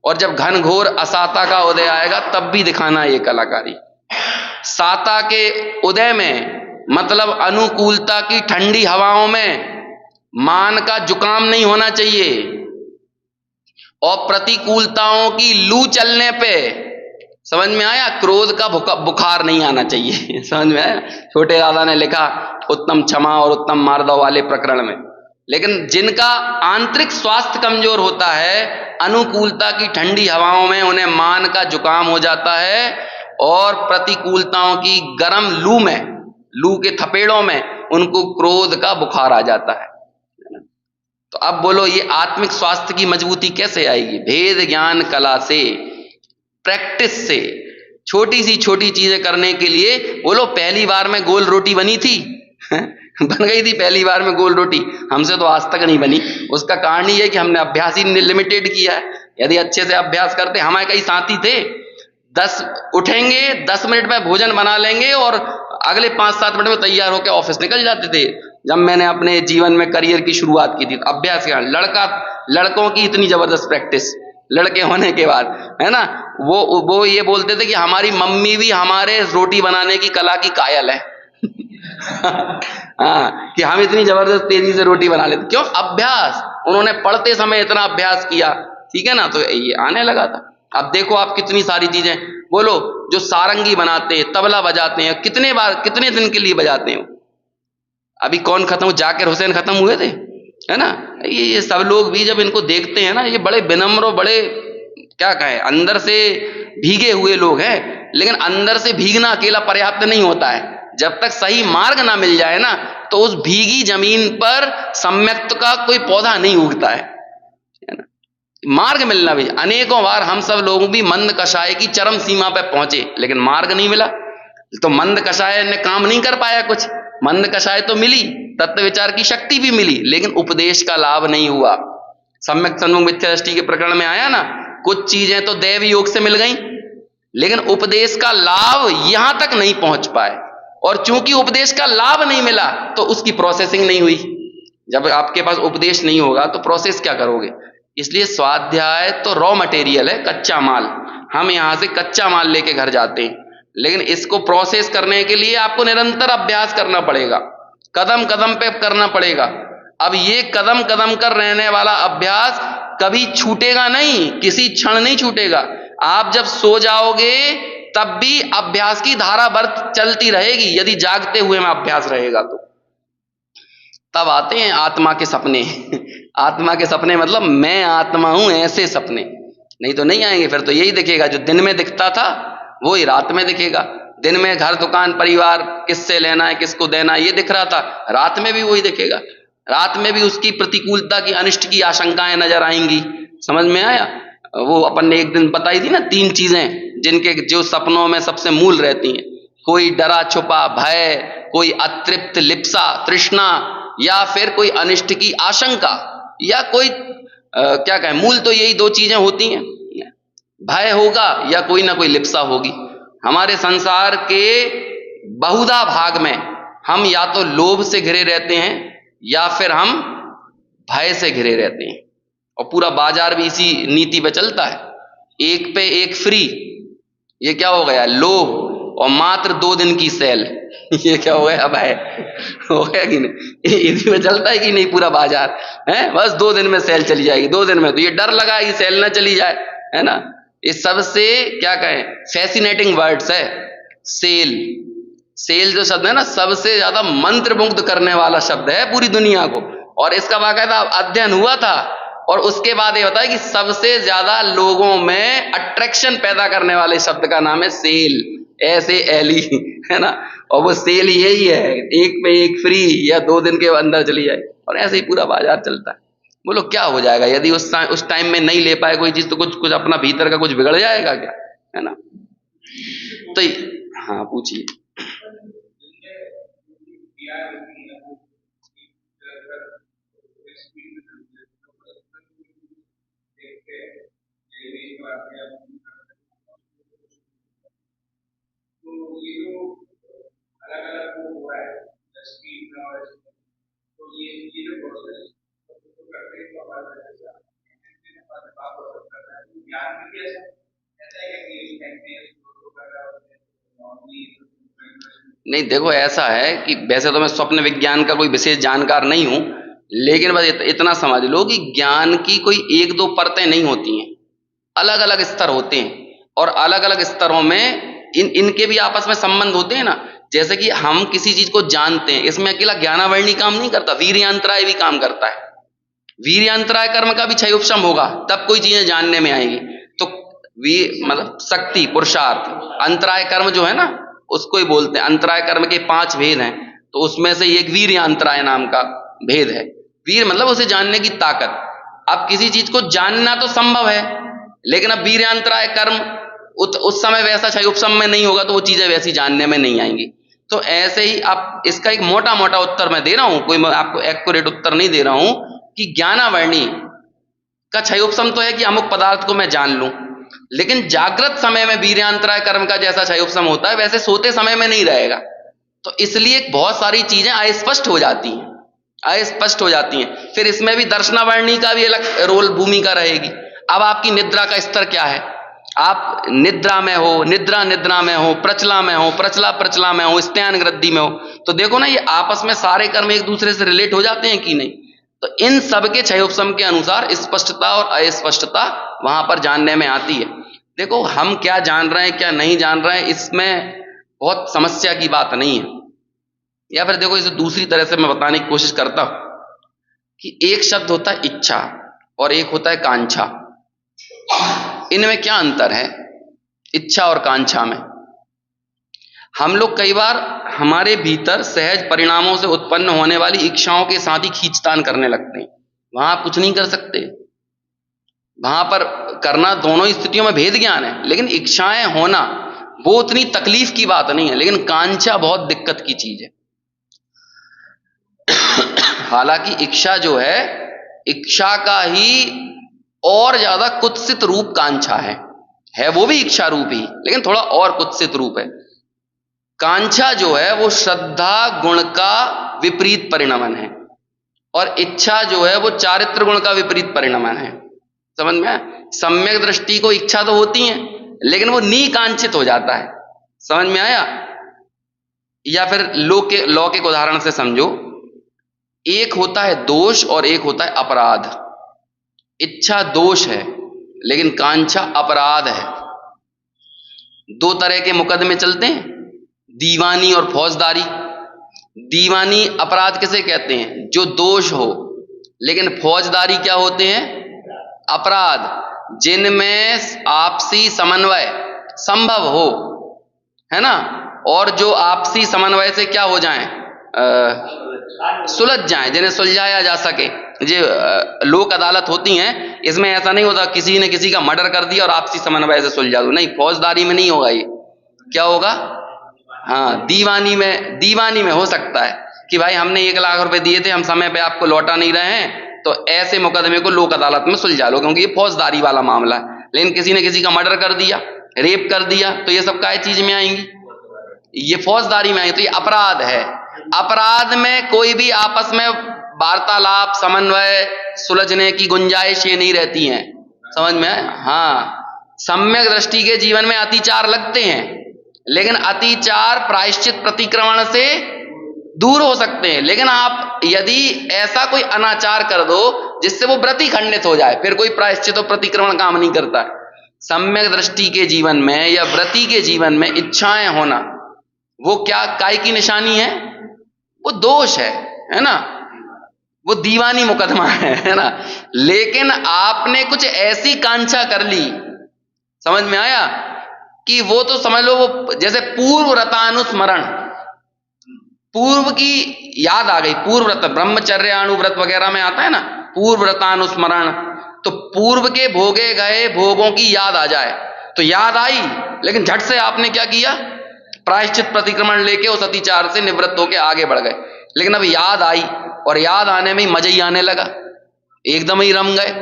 और जब घनघोर असाता का उदय आएगा, तब भी दिखाना है ये कलाकारी। साता के उदय में मतलब अनुकूलता की ठंडी हवाओं में मान का जुकाम नहीं होना चाहिए, और प्रतिकूलताओं की लू चलने पे, समझ में आया, क्रोध का बुखार नहीं आना चाहिए समझ में आया। छोटे दादा ने लिखा उत्तम क्षमा और उत्तम मार्दव वाले प्रकरण में। लेकिन जिनका आंतरिक स्वास्थ्य कमजोर होता है, अनुकूलता की ठंडी हवाओं में उन्हें मान का जुकाम हो जाता है, और प्रतिकूलताओं की गर्म लू में, लू के थपेड़ों में उनको क्रोध का बुखार आ जाता है। तो अब बोलो, ये आत्मिक स्वास्थ्य की मजबूती कैसे आएगी? भेद ज्ञान कला से, प्रैक्टिस से। छोटी सी छोटी चीजें करने के लिए, बोलो पहली बार में गोल रोटी बनी थी बन गई थी पहली बार में गोल रोटी, हमसे तो आज तक नहीं बनी। उसका कारण ये है कि हमने अभ्यास ही लिमिटेड किया है। यदि अच्छे से अभ्यास करते, हमारे कई साथी थे 10 उठेंगे, 10 मिनट में भोजन बना लेंगे और अगले 5-7 मिनट में तैयार होकर ऑफिस निकल जाते थे। जब मैंने अपने जीवन में करियर की शुरुआत की थी, अभ्यास किया। लड़कों की इतनी जबरदस्त प्रैक्टिस, लड़के होने के बाद, है ना, वो ये बोलते थे कि हमारी मम्मी भी हमारे रोटी बनाने की कला की कायल है। हाँ, कि हम इतनी जबरदस्त तेजी से रोटी बना लेते, क्यों? अभ्यास। उन्होंने पढ़ते समय इतना अभ्यास किया, ठीक है ना, तो ये आने लगा था। अब देखो आप कितनी सारी चीजें, बोलो, जो सारंगी बनाते हैं, तबला बजाते हैं, कितने बार, कितने दिन के लिए बजाते हैं? अभी कौन खत्म, जाकिर हुसैन खत्म हुए थे, है ना। ये सब लोग भी जब इनको देखते हैं ना, ये बड़े विनम्र, बड़े क्या कहें, अंदर से भीगे हुए लोग हैं। लेकिन अंदर से भीगना अकेला पर्याप्त नहीं होता है। जब तक सही मार्ग ना मिल जाए ना, तो उस भीगी जमीन पर सम्यक्त का कोई पौधा नहीं उगता है ना। मार्ग मिलना भी, अनेकों बार हम सब लोग भी मंद कषाय की चरम सीमा पर पहुंचे, लेकिन मार्ग नहीं मिला। तो मंद कषाय ने काम नहीं कर पाया कुछ। मंद कषाय तो मिली, तत्व विचार की शक्ति भी मिली, लेकिन उपदेश का लाभ नहीं हुआ। सम्यक सन्मुख मिथ्या दृष्टि के प्रकरण में आया ना, कुछ चीजें तो दैव योग से मिल गई, लेकिन उपदेश का लाभ यहां तक नहीं पहुंच पाए। और चूंकि उपदेश का लाभ नहीं मिला, तो उसकी प्रोसेसिंग नहीं हुई। जब आपके पास उपदेश नहीं होगा तो प्रोसेस क्या करोगे? इसलिए स्वाध्याय तो रॉ मटेरियल है, कच्चा माल। हम यहां से कच्चा माल लेके घर जाते हैं, लेकिन इसको प्रोसेस करने के लिए आपको निरंतर अभ्यास करना पड़ेगा, कदम कदम पे करना पड़ेगा। अब ये कदम कदम कर रहने वाला अभ्यास कभी छूटेगा नहीं, किसी क्षण नहीं छूटेगा। आप जब सो जाओगे तब भी अभ्यास की धारा बर्थ चलती रहेगी, यदि जागते हुए में अभ्यास रहेगा तो। तब आते हैं आत्मा के सपने। आत्मा के सपने मतलब मैं आत्मा हूं, ऐसे सपने। नहीं तो नहीं आएंगे। फिर तो यही दिखेगा जो दिन में दिखता था, वो ही रात में दिखेगा। दिन में घर दुकान परिवार, किससे लेना है, किसको देना है, ये दिख रहा था, रात में भी वही दिखेगा। रात में भी उसकी प्रतिकूलता की, अनिष्ट की आशंकाएं नजर आएंगी। समझ में आया? वो अपन ने एक दिन बताई थी ना, 3 चीजें जिनके, जो सपनों में सबसे मूल रहती हैं। कोई डरा छुपा भय, कोई अतृप्त लिप्सा तृष्णा, या फिर कोई अनिष्ट की आशंका, या कोई क्या कहें, मूल तो यही 2 चीजें होती हैं। भय होगा या कोई ना कोई लिप्सा होगी। हमारे संसार के बहुधा भाग में हम या तो लोभ से घिरे रहते हैं, या फिर हम भय से घिरे रहते हैं। और पूरा बाजार भी इसी नीति पे चलता है, एक पे एक फ्री। ये क्या हो गया? लोभ। और मात्र 2 दिन की सेल। ये क्या हो गया? भय हो गया कि नहीं? इसी में चलता है कि नहीं पूरा बाजार है? बस 2 दिन में सेल चली जाएगी, 2 दिन में। तो ये डर लगा कि सेल ना चली जाए, है ना। इस सबसे क्या कहें, फैसिनेटिंग वर्ड्स है सेल। सेल जो शब्द है ना, सबसे ज्यादा मंत्र मुग्ध करने वाला शब्द है पूरी दुनिया को। और इसका बाकायदा अध्ययन हुआ था, और उसके बाद ये होता है कि सबसे ज्यादा लोगों में अट्रैक्शन पैदा करने वाले शब्द का नाम है सेल, ऐसे एली, है ना। और वो सेल यही है, एक पे एक फ्री, या 2 दिन के अंदर चली जाए। और ऐसे ही पूरा बाजार चलता है। बोलो क्या हो जाएगा यदि उस टाइम में नहीं ले पाए कोई चीज, तो कुछ अपना भीतर का कुछ बिगड़ जाएगा क्या, है ना। तो हाँ पूछिए। नहीं देखो, ऐसा है कि वैसे तो मैं स्वप्न विज्ञान का कोई विशेष जानकार नहीं हूं, लेकिन बस इतना समझ लो कि ज्ञान की कोई 1-2 परतें नहीं होती हैं, अलग अलग स्तर होते हैं। और अलग अलग स्तरों में इनके भी आपस में संबंध होते हैं ना। जैसे कि हम किसी चीज को जानते हैं, इसमें अकेला ज्ञानावरणी काम नहीं करता, वीर्यांतराय भी काम करता है। वीर्यांतराय कर्म का भी क्षय उपशम होगा, तब कोई चीजें जानने में आएंगी। तो मतलब शक्ति, पुरुषार्थ, अंतराय कर्म जो है ना, उसको ही बोलते हैं। अंतराय कर्म के 5 भेद हैं, तो उसमें से एक वीर्यांतराय नाम का भेद है। वीर मतलब उसे जानने की ताकत। अब किसी चीज को जानना तो संभव है, लेकिन अब वीर्यांतराय कर्म उस समय वैसा क्षय उपशम में नहीं होगा, तो वो चीजें वैसी जानने में नहीं आएंगी। तो ऐसे ही आप, इसका एक मोटा मोटा उत्तर मैं दे रहा हूं, कोई मैं आपको एक्यूरेट उत्तर नहीं दे रहा हूं, कि ज्ञानावरणी का क्षय उपशम तो है कि अमुक पदार्थ को मैं जान लूं, लेकिन जागृत समय में वीर्यांतराय कर्म का जैसा क्षय उपशम होता है, वैसे सोते समय में नहीं रहेगा। तो इसलिए बहुत सारी चीजें अस्पष्ट हो जाती हैं, अस्पष्ट हो जाती हैं। फिर इसमें भी दर्शनावर्णी का भी अलग रोल भूमिका रहेगी। अब आपकी निद्रा का स्तर क्या है, आप निद्रा में हो, निद्रा निद्रा में हो, प्रचला में हो, प्रचला प्रचला में हो, स्त्यान गृद्धि में हो, तो देखो ना ये आपस में सारे कर्म एक दूसरे से रिलेट हो जाते हैं कि नहीं। तो इन सब के क्षय उपशम के अनुसार स्पष्टता और अस्पष्टता वहां पर जानने में आती है। देखो हम क्या जान रहे हैं क्या नहीं जान रहे हैं, इसमें बहुत समस्या की बात नहीं है। या फिर देखो इसे दूसरी तरह से मैं बताने की कोशिश करता हूं कि एक शब्द होता है इच्छा और एक होता है कांक्षा। इनमें क्या अंतर है इच्छा और कांक्षा में? हम लोग कई बार हमारे भीतर सहज परिणामों से उत्पन्न होने वाली इच्छाओं के साथ ही खींचतान करने लगते हैं। वहां आप कुछ नहीं कर सकते, वहां पर करना दोनों स्थितियों में भेद ज्ञान है, लेकिन इच्छाएं होना वो उतनी तकलीफ की बात नहीं है, लेकिन कांक्षा बहुत दिक्कत की चीज है। हालांकि इच्छा जो है, इच्छा का ही और ज्यादा कुत्सित रूप कांक्षा है वो भी इच्छा रूप ही, लेकिन थोड़ा और कुत्सित रूप है। कांक्षा जो है वो श्रद्धा गुण का विपरीत परिणमन है और इच्छा जो है वो चारित्र गुण का विपरीत परिणमन है। समझ में? सम्यक दृष्टि को इच्छा तो होती है लेकिन वो निकांक्षित हो जाता है। समझ में आया? या फिर लौकिक उदाहरण से समझो, एक होता है दोष और एक होता है अपराध। इच्छा दोष है लेकिन कांक्षा अपराध है। दो तरह के मुकदमे चलते हैं, दीवानी और फौजदारी। दीवानी अपराध किसे कहते हैं? जो दोष हो, लेकिन फौजदारी क्या होते हैं? अपराध जिनमें आपसी समन्वय संभव हो, है ना, और जो आपसी समन्वय से क्या हो जाएं, सुलझ जाएं, जिन्हें सुलझाया जा सके। जो लोक अदालत होती हैं, इसमें ऐसा नहीं होता किसी ने किसी का मर्डर कर दिया और आपसी समन्वय से सुलझा दो, नहीं, फौजदारी में नहीं होगा। ये क्या होगा? हाँ, दीवानी में हो सकता है कि भाई हमने 1 लाख रुपए दिए थे, हम समय पे आपको लौटा नहीं रहे हैं, तो ऐसे मुकदमे को लोक अदालत में सुलझा लो, क्योंकि ये फौजदारी वाला मामला है। लेकिन किसी ने किसी का मर्डर कर दिया, रेप कर दिया, तो ये सब काय चीज में आएंगी? ये फौजदारी में आएंगी। तो ये अपराध है। अपराध में कोई भी आपस में वार्तालाप, समन्वय, सुलझने की गुंजाइश ये नहीं रहती है। समझ में? हाँ, सम्यक दृष्टि के जीवन में अतिचार लगते हैं, लेकिन अतिचार प्रायश्चित प्रतिक्रमण से दूर हो सकते हैं। लेकिन आप यदि ऐसा कोई अनाचार कर दो जिससे वो व्रति खंडित हो जाए, फिर कोई प्रायश्चित और प्रतिक्रमण काम नहीं करता है। सम्यक दृष्टि के जीवन में या व्रति के जीवन में इच्छाएं होना वो क्या काय की निशानी है? वो दोष है ना, वो दीवानी मुकदमा है ना। लेकिन आपने कुछ ऐसी कांक्षा कर ली, समझ में आया, कि वो तो समझ लो वो जैसे पूर्व व्रतानुस्मरण, पूर्व की याद आ गई। पूर्व व्रत, ब्रह्मचर्यानुव्रत वगैरह में आता है ना, पूर्व व्रतानुस्मरण, तो पूर्व के भोगे गए भोगों की याद आ जाए, तो याद आई, लेकिन झट से आपने क्या किया? प्रायश्चित प्रतिक्रमण लेके उस अतिचार से निवृत्त होकर आगे बढ़ गए। लेकिन अब याद आई और याद आने में मजा ही आने लगा, एकदम ही रम गए,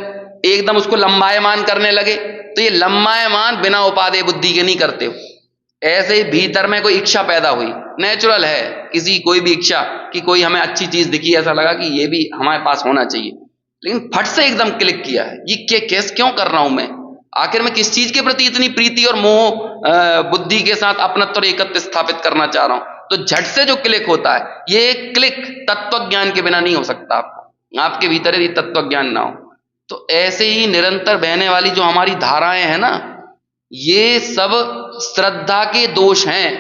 एकदम उसको लंबायमान करने लगे। तो ये लंबायमान बिना उपादेय बुद्धि के नहीं करते हो। ऐसे ही भीतर में कोई इच्छा पैदा हुई, नेचुरल है किसी कोई भी इच्छा कि कोई हमें अच्छी चीज दिखी, ऐसा लगा कि ये भी हमारे पास होना चाहिए, लेकिन फट से एकदम क्लिक किया है, ये कैसे क्यों कर रहा हूं मैं, आखिर मैं किस चीज के प्रति इतनी प्रीति और मोह बुद्धि के साथ अपनत्व और एकत्व स्थापित करना चाह रहा हूं। तो झट से जो क्लिक होता है, ये क्लिक तत्व ज्ञान के बिना नहीं हो सकता। आपके भीतर यदि तत्व ज्ञान ना हो, तो ऐसे ही निरंतर बहने वाली जो हमारी धाराएं हैं ना, ये सब श्रद्धा के दोष हैं,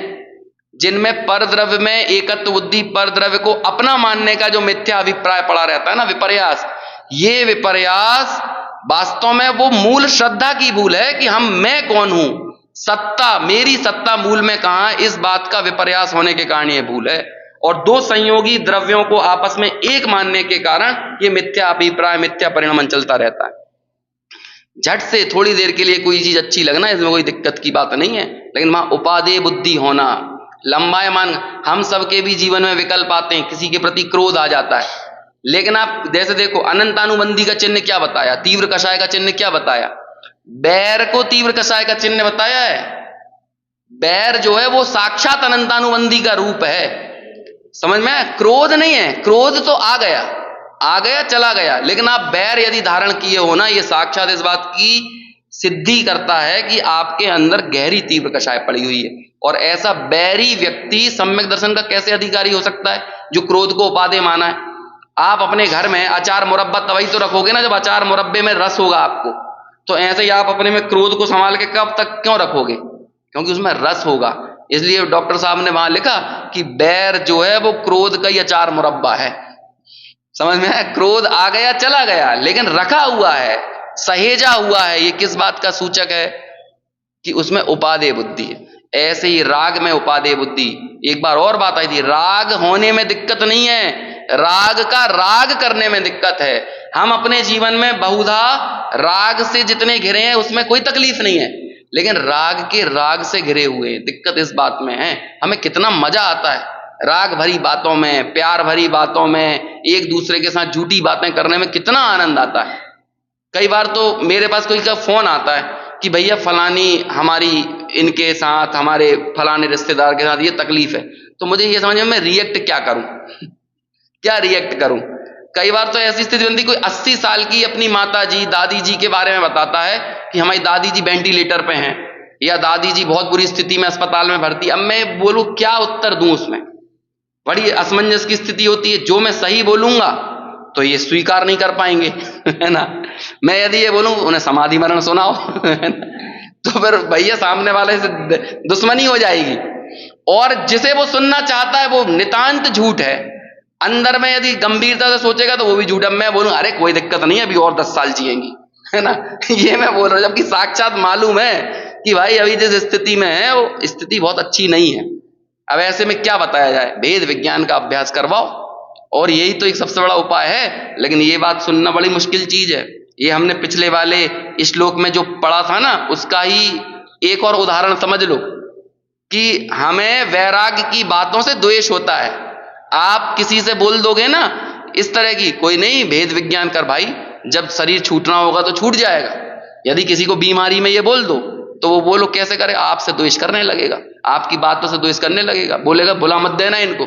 जिनमें परद्रव्य में एकत्व बुद्धि, परद्रव्य को अपना मानने का जो मिथ्या अभिप्राय पड़ा रहता है ना, विपर्यास, ये विपर्यास वास्तव में वो मूल श्रद्धा की भूल है कि मैं कौन हूं, सत्ता, मेरी सत्ता मूल में कहां है, इस बात का विपर्यास होने के कारण ये भूल है। और दो संयोगी द्रव्यों को आपस में एक मानने के कारण ये मिथ्या अभिप्राय, मिथ्या परिणमन चलता रहता है। झट से थोड़ी देर के लिए कोई चीज अच्छी लगना, इसमें कोई दिक्कत की बात नहीं है, लेकिन वहां उपादेय बुद्धि होना, लंबायमान। हम सबके भी जीवन में विकल्प आते हैं, किसी के प्रति क्रोध आ जाता है, लेकिन आप जैसे देखो, अनंतानुबंधी का चिन्ह क्या बताया, तीव्र कषाय का चिन्ह क्या बताया, बैर को तीव्र कषाय का चिन्ह बताया है। बैर जो है वो साक्षात अनंतानुबंधी का रूप है, समझ में आया? क्रोध नहीं है, क्रोध तो आ गया चला गया, लेकिन आप बैर यदि धारण किए हो ना, ये साक्षात इस बात की सिद्धि करता है कि आपके अंदर गहरी तीव्र कषाय पड़ी हुई है। और ऐसा बैरी व्यक्ति सम्यक दर्शन का कैसे अधिकारी हो सकता है, जो क्रोध को उपादेय माना है? आप अपने घर में अचार मुरब्बा तभी तो रखोगे ना जब अचार मुरब्बे में रस होगा आपको। तो ऐसे ही आप अपने में क्रोध को संभाल के कब तक क्यों रखोगे? क्योंकि उसमें रस होगा। इसलिए डॉक्टर साहब ने वहां लिखा कि बैर जो है वो क्रोध का ही अचार मुरब्बा है, समझ में है? क्रोध आ गया चला गया, लेकिन रखा हुआ है, सहेजा हुआ है। ये किस बात का सूचक है? कि उसमें उपादेय बुद्धि है। ऐसे ही राग में उपादेय बुद्धि। एक बार और बात आई थी, राग होने में दिक्कत नहीं है, राग का राग करने में दिक्कत है। हम अपने जीवन में बहुधा राग से जितने घिरे हैं उसमें कोई तकलीफ नहीं है, लेकिन राग के राग से घिरे हुए हैं। दिक्कत इस बात में है, हमें कितना मजा आता है राग भरी बातों में, प्यार भरी बातों में, एक दूसरे के साथ झूठी बातें करने में कितना आनंद आता है। कई बार तो मेरे पास कोई का फोन आता है कि भैया फलानी हमारी इनके साथ, हमारे फलाने रिश्तेदार के साथ ये तकलीफ है, तो मुझे ये समझ में मैं रिएक्ट क्या करूं क्या रिएक्ट करूं। कई बार तो ऐसी स्थिति बनती, कोई 80 साल की अपनी माता जी दादी जी के बारे में बताता है कि हमारी दादी जी वेंटिलेटर पे हैं या दादी जी बहुत बुरी स्थिति में अस्पताल में भर्ती। अब मैं बोलूं क्या उत्तर दूं, उसमें बड़ी असमंजस की स्थिति होती है। जो मैं सही बोलूंगा तो ये स्वीकार नहीं कर पाएंगे है ना। मैं यदि ये बोलूं उन्हें समाधि मरण सुनाओ तो फिर भैया सामने वाले से दुश्मनी हो जाएगी। और जिसे वो सुनना चाहता है वो नितांत झूठ है, अंदर में यदि गंभीरता से सोचेगा तो वो भी झूठ है। मैं बोलूं अरे कोई दिक्कत नहीं है, अभी और 10 साल जिएंगी, है ना ये मैं बोल रहा हूं, जबकि साक्षात मालूम है कि भाई अभी जिस स्थिति में है वो स्थिति बहुत अच्छी नहीं है। अब ऐसे में क्या बताया जाए? वेद विज्ञान का अभ्यास करवाओ, और यही तो एक सबसे बड़ा उपाय है। लेकिन ये बात सुनना बड़ी मुश्किल चीज है। ये हमने पिछले वाले श्लोक में जो पढ़ा था ना, उसका ही एक और उदाहरण समझ लो कि हमें वैराग्य की बातों से द्वेष होता है। आप किसी से बोल दोगे ना इस तरह की, कोई नहीं भेद विज्ञान कर भाई, जब शरीर छूटना होगा तो छूट जाएगा। यदि किसी को बीमारी में ये बोल दो तो वो बोलो कैसे करे, आपसे द्वेष करने लगेगा, आपकी बातों से द्वेष करने लगेगा, बोलेगा बुला मत देना इनको।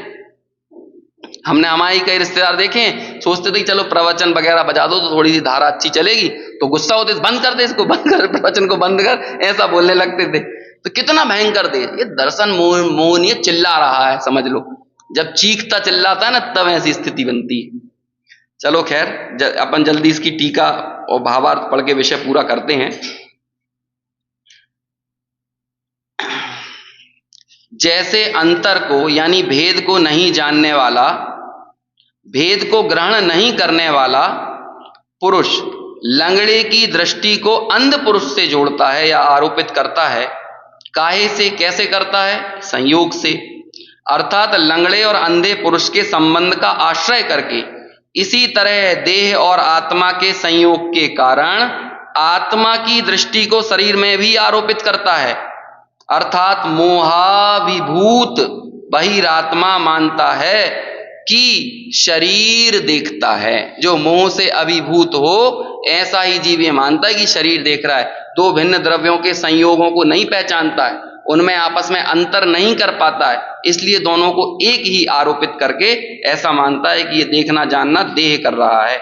हमने हमारे कई रिश्तेदार देखे, सोचते थे चलो प्रवचन वगैरह बजा दो तो थोड़ी सी धारा अच्छी चलेगी, तो गुस्सा होते बंद कर दे इसको, बंद कर, प्रवचन को बंद कर, ऐसा बोलने लगते थे। तो कितना भयंकर दे, ये दर्शन मोहन ये चिल्ला रहा है, समझ लो। जब चीखता चिल्लाता है ना तब ऐसी स्थिति बनती है। चलो खैर, अपन जल्दी इसकी टीका और भावार्थ पढ़ के विषय पूरा करते हैं। जैसे अंतर को यानी भेद को नहीं जानने वाला, भेद को ग्रहण नहीं करने वाला पुरुष लंगड़े की दृष्टि को अंध पुरुष से जोड़ता है या आरोपित करता है। काहे से, कैसे करता है? संयोग से, अर्थात लंगड़े और अंधे पुरुष के संबंध का आश्रय करके। इसी तरह देह और आत्मा के संयोग के कारण आत्मा की दृष्टि को शरीर में भी आरोपित करता है, अर्थात मोहाभिभूत बहिरात्मा मानता है कि शरीर देखता है। जो मोह से अभिभूत हो ऐसा ही जीव ये मानता है कि शरीर देख रहा है। दो भिन्न द्रव्यों के संयोगों को नहीं पहचानता है, उनमें आपस में अंतर नहीं कर पाता है, इसलिए दोनों को एक ही आरोपित करके ऐसा मानता है कि ये देखना जानना देह कर रहा है।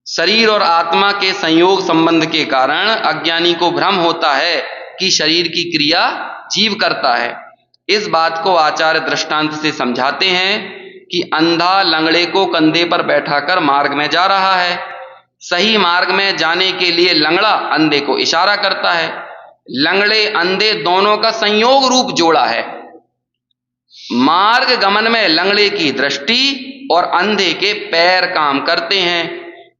शरीर और आत्मा के संयोग संबंध के कारण अज्ञानी को भ्रम होता है कि शरीर की क्रिया जीव करता है। इस बात को आचार्य दृष्टांत से समझाते हैं कि अंधा लंगड़े को कंधे पर बैठाकर मार्ग में जा रहा है। सही मार्ग में जाने के लिए लंगड़ा अंधे को इशारा करता है। लंगड़े अंधे दोनों का संयोग रूप जोड़ा है। मार्ग गमन में लंगड़े की दृष्टि और अंधे के पैर काम करते हैं।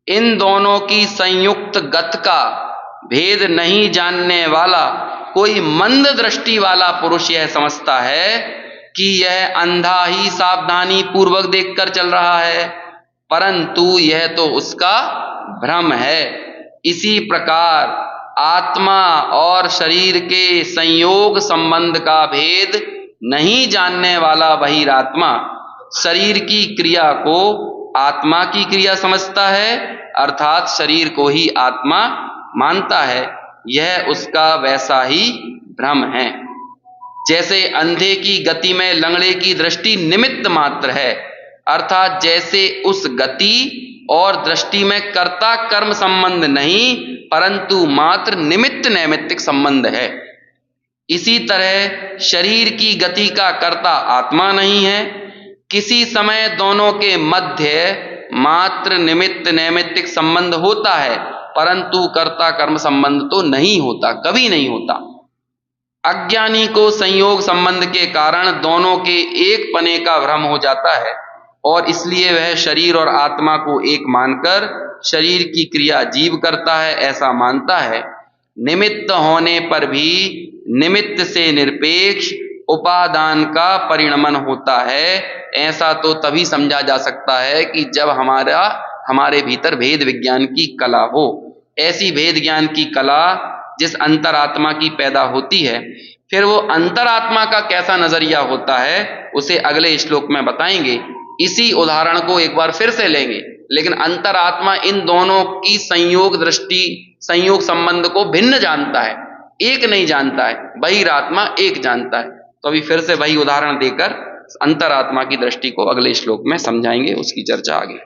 इन दोनों की संयुक्त गति का भेद नहीं जानने वाला कोई मंद दृष्टि वाला पुरुष यह समझता है कि यह अंधा ही सावधानी पूर्वक देखकर चल रहा है, परंतु यह तो उसका भ्रम है। इसी प्रकार आत्मा और शरीर के संयोग संबंध का भेद नहीं जानने वाला बहिरात्मा शरीर की क्रिया को आत्मा की क्रिया समझता है, अर्थात शरीर को ही आत्मा मानता है। यह उसका वैसा ही भ्रम है। जैसे अंधे की गति में लंगड़े की दृष्टि निमित्त मात्र है, अर्थात जैसे उस गति और दृष्टि में कर्ता कर्म संबंध नहीं परंतु मात्र निमित्त नैमित्तिक संबंध है, इसी तरह शरीर की गति का कर्ता आत्मा नहीं है। किसी समय दोनों के मध्य मात्र निमित्त नैमित्तिक संबंध होता है परंतु कर्ता कर्म संबंध तो नहीं होता, कभी नहीं होता। अज्ञानी को संयोग संबंध के कारण दोनों के एक पने का भ्रम हो जाता है और इसलिए वह शरीर और आत्मा को एक मानकर शरीर की क्रिया जीव करता है ऐसा मानता है। निमित्त होने पर भी निमित्त से निरपेक्ष उपादान का परिणमन होता है, ऐसा तो तभी समझा जा सकता है कि जब हमारे भीतर भेद विज्ञान की कला हो। ऐसी भेद ज्ञान की कला जिस अंतरात्मा की पैदा होती है, फिर वो अंतरात्मा का कैसा नजरिया होता है उसे अगले श्लोक में बताएंगे। इसी उदाहरण को एक बार फिर से लेंगे, लेकिन अंतरात्मा इन दोनों की संयोग दृष्टि संयोग संबंध को भिन्न जानता है, एक नहीं जानता है, बहिरात्मा एक जानता है। तो अभी फिर से वही उदाहरण देकर अंतरात्मा की दृष्टि को अगले श्लोक में समझाएंगे, उसकी चर्चा आगे।